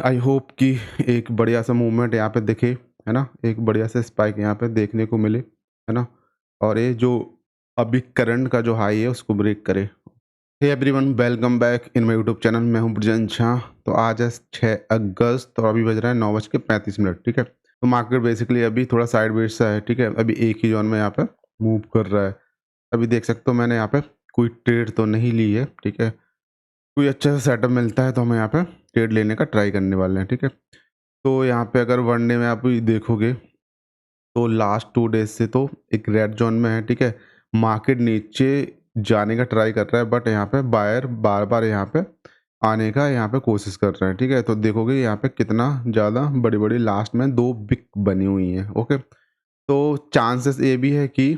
I hope कि एक बढ़िया सा मूवमेंट यहाँ पे दिखे, है ना? एक बढ़िया सा स्पाइक यहाँ पे देखने को मिले, है ना? और ये जो अभी करंट का जो हाई है उसको ब्रेक करे। Hey everyone, welcome back in my YouTube channel. मैं हूँ ब्रजेंद्र झा। तो आज है 6 अगस्त और अभी बज रहा है 9:35, ठीक है? तो मार्केट बेसिकली अभी थोड़ा साइडवेज सा है, ठीक है? अभी एक ही जोन में यहाँ पे मूव कर रहा है। अभी देख सकते हो मैंने यहाँ पे कोई ट्रेड तो नहीं ली है, ठीक है? कोई अच्छा सा सेटअप मिलता है तो हम यहाँ पे ट्रेड लेने का ट्राई करने वाले हैं, ठीक है? तो यहाँ पे अगर वन डे में आप देखोगे तो लास्ट 2 डेज़ से तो एक रेड ज़ोन में है, ठीक है? मार्केट नीचे जाने का ट्राई कर रहा है बट यहाँ पे बायर बार-बार यहाँ पे आने का यहाँ पे कोशिश कर रहे हैं, ठीक है? तो देखोगे यहाँ पे कितना ज़्यादा बड़ी-बड़ी लास्ट में 2 विक बनी हुई हैं, ओके? तो चांसेस ये भी है कि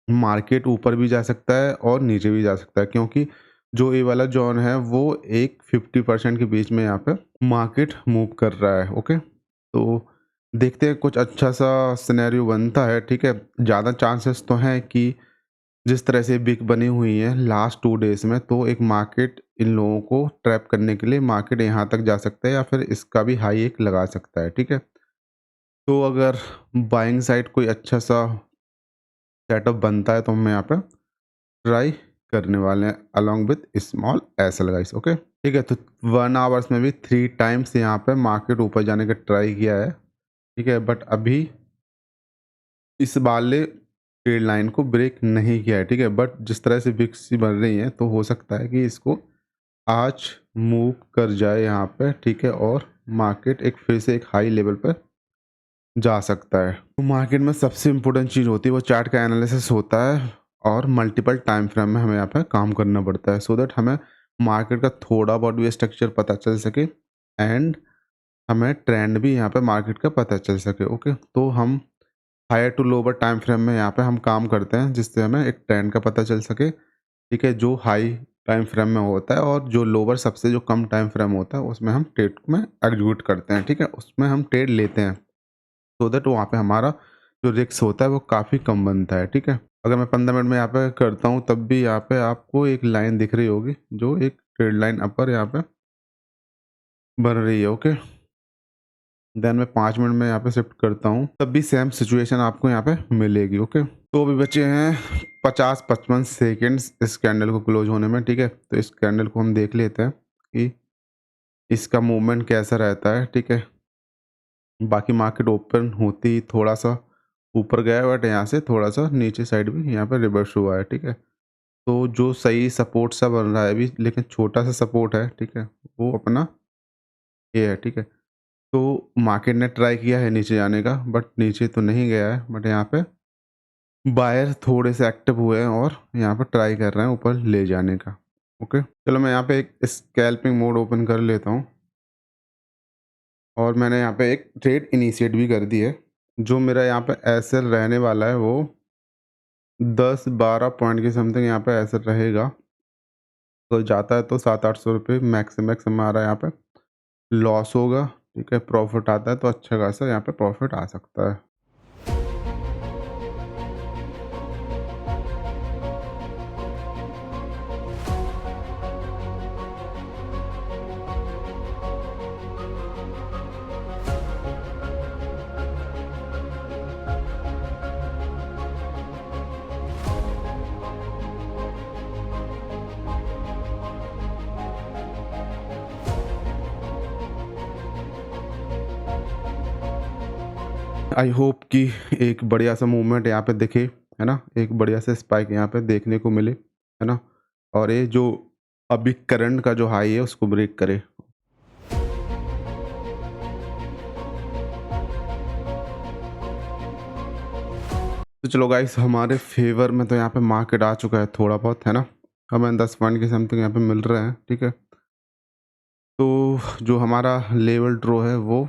मार्केट ऊपर भी जा सकता है और नीचे भी जा सकता है, क्योंकि जो ये वाला ज़ोन है वो एक 50% के बीच में यहाँ पे मार्केट मूव कर रहा है, ओके? तो देखते हैं कुछ अच्छा सा सिनेरियो बनता है, ठीक है? ज़्यादा चांसेस तो हैं कि जिस तरह से बिग बनी हुई है लास्ट 2 डेज़ में, तो एक मार्केट इन लोगों को ट्रैप करने के लिए मार्केट यहाँ तक जा सकता है या फिर इसका भी हाई एक लगा सकता है, ठीक है? तो अगर बाइंग साइड कोई अच्छा सा सेटअप बनता है तो हम यहाँ पे ट्राई करने वाले हैं along with small SL guys, okay? ठीक है, तो 1 आवर्स में भी 3 टाइम्स यहाँ पे मार्केट ऊपर जाने का ट्राई किया है, ठीक है? बट अभी इस वाले ट्रेड लाइन को ब्रेक नहीं किया है, ठीक है? बट जिस तरह से विक्स बन रही हैं तो हो सकता है कि इसको आज मूव कर जाए यहाँ पे, ठीक है? और मार्केट एक फिर से एक हाई लेवल पर जा सकता है। तो मार्केट में सबसे इम्पोर्टेंट चीज़ होती है वो चार्ट का एनालिसिस होता है और मल्टीपल टाइम फ्रेम में हमें यहाँ पे काम करना पड़ता है, सो दैट हमें मार्केट का थोड़ा बहुत भी स्ट्रक्चर पता चल सके एंड हमें ट्रेंड भी यहाँ पे मार्केट का पता चल सके, ओके? तो हम higher to lower time frame में यहाँ पे हम काम करते हैं जिससे हमें एक ट्रेंड का पता चल सके, ठीक है? जो हाई टाइम फ्रेम में होता है और जो लोअर सबसे जो कम टाइम फ्रेम होता है उसमें हम ट्रेड में एग्जीक्यूट करते हैं, ठीक है? उसमें हम ट्रेड लेते हैं, सो दैट वहाँ पे हमारा जो रिस्क होता है वो काफ़ी कम बनता है, ठीक है? अगर मैं 15 मिनट में यहाँ पे करता हूँ तब भी यहाँ पे आपको एक लाइन दिख रही होगी जो एक ट्रेड लाइन अपर यहाँ पे बन रही है, ओके? देन मैं 5 मिनट में यहाँ पे शिफ्ट करता हूँ, तब भी सेम सिचुएशन आपको यहाँ पे मिलेगी, ओके? तो अभी बचे हैं 50-55 सेकंड्स इस कैंडल को क्लोज होने में, ठीक है? तो इस कैंडल को हम देख लेते हैं कि इसका मूवमेंट कैसा रहता है, ठीक है? बाकी मार्केट ओपन होते ही थोड़ा-सा ऊपर गया है बट यहाँ से थोड़ा-सा नीचे साइड भी यहाँ पे रिवर्स हुआ है, ठीक है? तो जो सही सपोर्ट सा बन रहा है अभी, लेकिन छोटा-सा सपोर्ट है, ठीक है? वो अपना ये है, ठीक है? तो मार्केट ने ट्राई किया है नीचे जाने का बट नीचे तो नहीं गया है, बट यहाँ पे बायर थोड़े से एक्टिव हुए हैं और यहाँ पे ट्राई कर रहे हैं ऊपर ले जाने का, ओके? चलो मैं यहाँ पे एक स्कैल्पिंग मोड ओपन कर लेता हूँ और मैंने यहाँ पे एक ट्रेड इनिशिएट भी कर दी है। जो मेरा यहाँ पे एसएल रहने वाला है वो 10-12 पॉइंट के समथिंग यहाँ पे एसएल रहेगा। तो जाता है तो 700-800 रुपये मैक्स से मैक्स हमारा यहाँ पे लॉस होगा, ठीक है? प्रॉफिट आता है तो अच्छा खासा यहाँ पे प्रॉफिट आ सकता है। आई होप कि एक बढ़िया सा मूवमेंट यहाँ पे दिखे, है ना? एक बढ़िया सा स्पाइक यहाँ पे देखने को मिले, है ना? और ये जो अभी करंट का जो हाई है उसको ब्रेक करे। तो चलो गाइस, हमारे फेवर में तो यहाँ पे मार्केट आ चुका है थोड़ा बहुत, है ना? हमें 10 पॉइंट के समथिंग यहाँ पे मिल रहे हैं, ठीक है? तो जो हमारा लेवल ड्रॉ है वो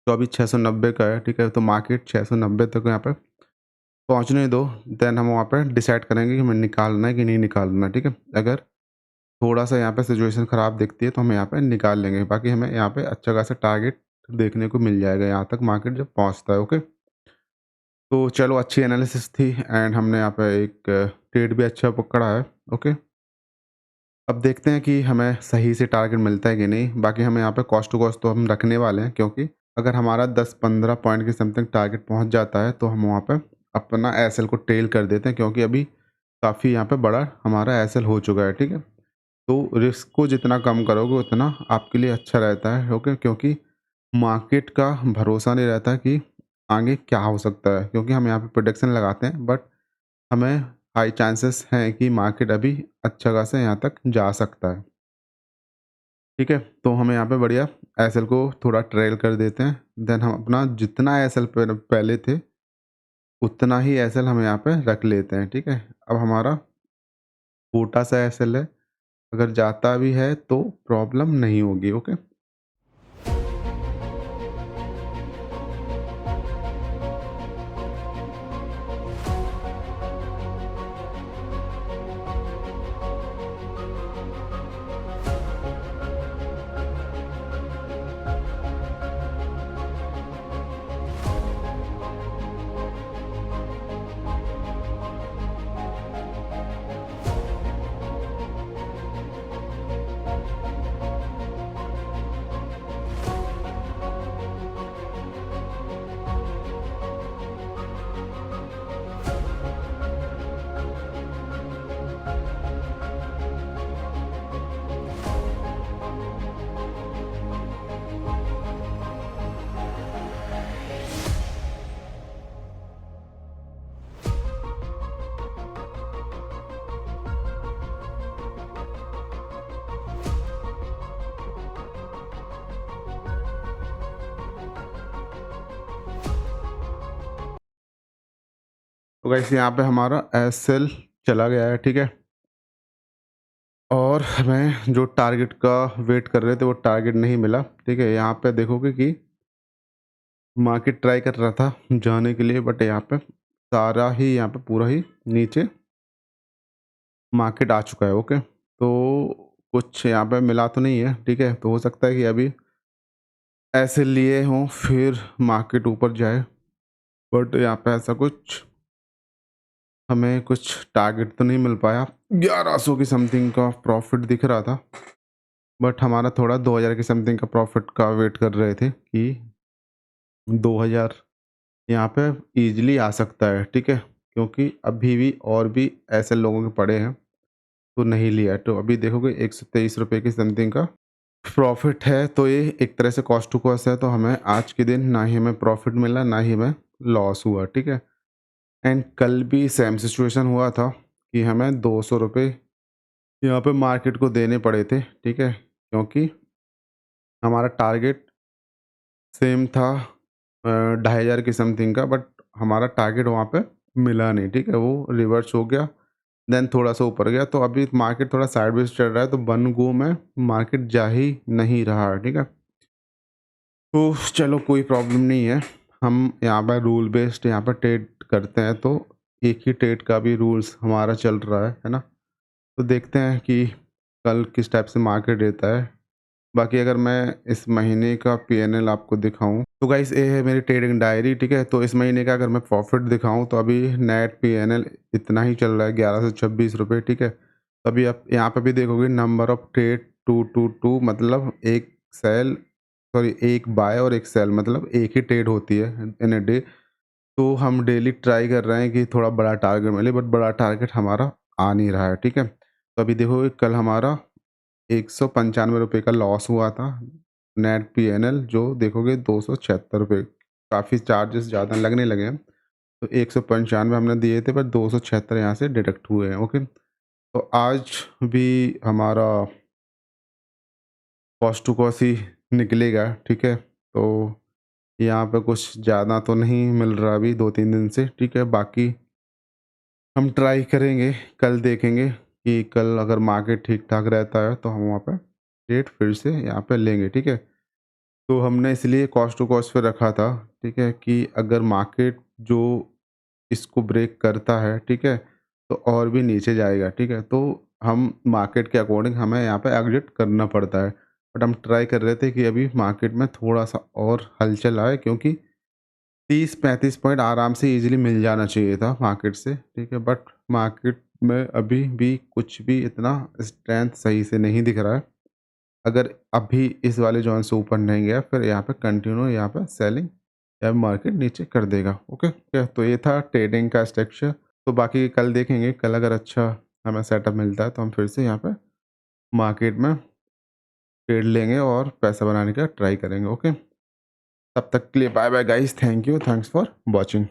तो अभी 690 का है, ठीक है? तो मार्केट 690 तक यहाँ पे पहुँचने दो, देन हम वहाँ पे डिसाइड करेंगे कि हमें निकालना है कि नहीं निकालना है, ठीक है? अगर थोड़ा-सा यहाँ पे सिचुएशन ख़राब दिखती है तो हम यहाँ पे निकाल लेंगे, बाकी हमें यहाँ पे अच्छा खासा टारगेट देखने को मिल जाएगा यहाँ तक मार्केट जब पहुँचता है, ओके? तो चलो, अच्छी एनालिसिस थी एंड हमने यहाँ पे एक ट्रेड भी अच्छा पकड़ा है, ओके? अब देखते हैं कि हमें सही से टारगेट मिलता है कि नहीं। बाकी हमें यहाँ पे कॉस्ट टू कॉस्ट तो हम रखने वाले हैं, क्योंकि अगर हमारा 10-15 पॉइंट की समथिंग टारगेट पहुँच जाता है तो हम वहाँ पे अपना एसएल को टेल कर देते हैं, क्योंकि अभी काफ़ी यहाँ पे बड़ा हमारा एसएल हो चुका है, ठीक है। तो रिस्क को जितना कम करोगे उतना आपके लिए अच्छा रहता है, ओके। क्योंकि मार्केट का भरोसा नहीं रहता कि आगे क्या हो सकता है, क्योंकि हम यहाँ पे प्रोडिक्शन लगाते हैं, बट हमें हाई चांसेस हैं कि मार्केट अभी अच्छा खासा यहाँ तक जा सकता है, ठीक है। तो हमें यहाँ पे बढ़िया एसएल को थोड़ा ट्रेल कर देते हैं, देन हम अपना जितना एसएल पहले थे उतना ही एसएल हम यहाँ पे रख लेते हैं, ठीक है। अब हमारा छोटा सा एसएल है, अगर जाता भी है तो प्रॉब्लम नहीं होगी, ओके। तो गाइस यहाँ पे हमारा एसएल चला गया है, ठीक है। और हमें जो टारगेट का वेट कर रहे थे वो टारगेट नहीं मिला, ठीक है। यहाँ पे देखोगे कि मार्केट ट्राई कर रहा था जाने के लिए, बट यहाँ पे सारा ही यहाँ पे पूरा ही नीचे मार्केट आ चुका है, ओके। तो कुछ यहाँ पे मिला तो नहीं है, ठीक है। तो हो सकता है कि अभी ऐसे लिए हों फिर मार्केट ऊपर जाए, बट यहाँ पे ऐसा कुछ हमें कुछ टारगेट तो नहीं मिल पाया। 1100 की समथिंग का प्रॉफिट दिख रहा था, बट हमारा थोड़ा 2000 की समथिंग का प्रॉफिट का वेट कर रहे थे कि 2000 यहाँ पे ईजिली आ सकता है, ठीक है। क्योंकि अभी भी और भी ऐसे लोगों के पड़े हैं तो नहीं लिया है। तो अभी देखोगे 123 रुपये की समथिंग का प्रॉफिट है, तो ये एक तरह से कॉस्ट टू कॉस्ट है। तो हमें आज के दिन ना ही हमें प्रॉफिट मिला ना ही हमें लॉस हुआ, ठीक है। एंड कल भी सेम सिचुएशन हुआ था कि हमें 200 रुपये यहाँ पे मार्केट को देने पड़े थे, ठीक है। क्योंकि हमारा टारगेट सेम था 2500 की समथिंग का, बट हमारा टारगेट वहाँ पे मिला नहीं, ठीक है। वो रिवर्स हो गया, देन थोड़ा सा ऊपर गया। तो अभी मार्केट थोड़ा साइडवेज चल रहा है, तो वन गो में मार्केट जा ही नहीं रहा है, ठीक है। तो चलो कोई प्रॉब्लम नहीं है, हम यहाँ पर रूल बेस्ड यहाँ पर ट्रेड करते हैं, तो एक ही ट्रेड का भी रूल्स हमारा चल रहा है ना। तो देखते हैं कि कल किस टाइप से मार्केट देता है। बाकी अगर मैं इस महीने का पीएनएल आपको दिखाऊं तो गाइस ये है मेरी ट्रेडिंग डायरी, ठीक है। तो इस महीने का अगर मैं प्रॉफिट दिखाऊं तो अभी नेट पीएनएल इतना ही चल रहा है, 1126 रुपये, ठीक है। तो अभी आप यहाँ पे भी देखोगे नंबर ऑफ ट्रेड 222, मतलब एक सेल, सॉरी एक बाय और एक सेल, मतलब एक ही ट्रेड होती है इन ए डे। तो हम डेली ट्राई कर रहे हैं कि थोड़ा बड़ा टारगेट मिले, बट बड़ा टारगेट हमारा आ नहीं रहा है, ठीक है। तो अभी देखोगे कल हमारा 195 रुपये का लॉस हुआ था। नेट पीएनएल जो देखोगे 276 रुपये, काफ़ी चार्जेस ज़्यादा लगने लगे हैं। तो 195 हमने दिए थे, पर 276 यहाँ से डिडक्ट हुए हैं, ओके। तो आज भी हमारा कॉस्ट टू कॉस्ट ही निकलेगा, ठीक है। तो यहाँ पे कुछ ज़्यादा तो नहीं मिल रहा अभी 2-3 दिन से, ठीक है। बाकी हम ट्राई करेंगे, कल देखेंगे कि कल अगर मार्केट ठीक-ठाक रहता है तो हम वहाँ पे ट्रेड फिर से यहाँ पे लेंगे, ठीक है। तो हमने इसलिए कॉस्ट टू कॉस्ट पे रखा था, ठीक है, कि अगर मार्केट जो इसको ब्रेक करता है, ठीक है, तो और भी नीचे जाएगा, ठीक है। तो हम मार्केट के अकॉर्डिंग हमें यहाँ पे एग्ज़िट करना पड़ता है। बट हम ट्राई कर रहे थे कि अभी मार्केट में थोड़ा-सा और हलचल आए, क्योंकि 30-35 पॉइंट आराम से ईज़िली मिल जाना चाहिए था मार्केट से, ठीक है। बट मार्केट में अभी भी कुछ भी इतना स्ट्रेंथ सही से नहीं दिख रहा है। अगर अभी इस वाले ज़ोन से ऊपर नहीं गया फिर यहाँ पे कंटिन्यू यहाँ पे सेलिंग या मार्केट नीचे कर देगा। ओके, क्या तो ये था ट्रेडिंग का स्ट्रक्चर। तो बाकी कल देखेंगे, कल अगर अच्छा हमें सेटअप मिलता है तो हम फिर से यहाँ पे मार्केट में ट्रेड लेंगे और पैसा बनाने का ट्राई करेंगे। ओके, तब तक के लिए bye bye guys, thank you, thanks for watching.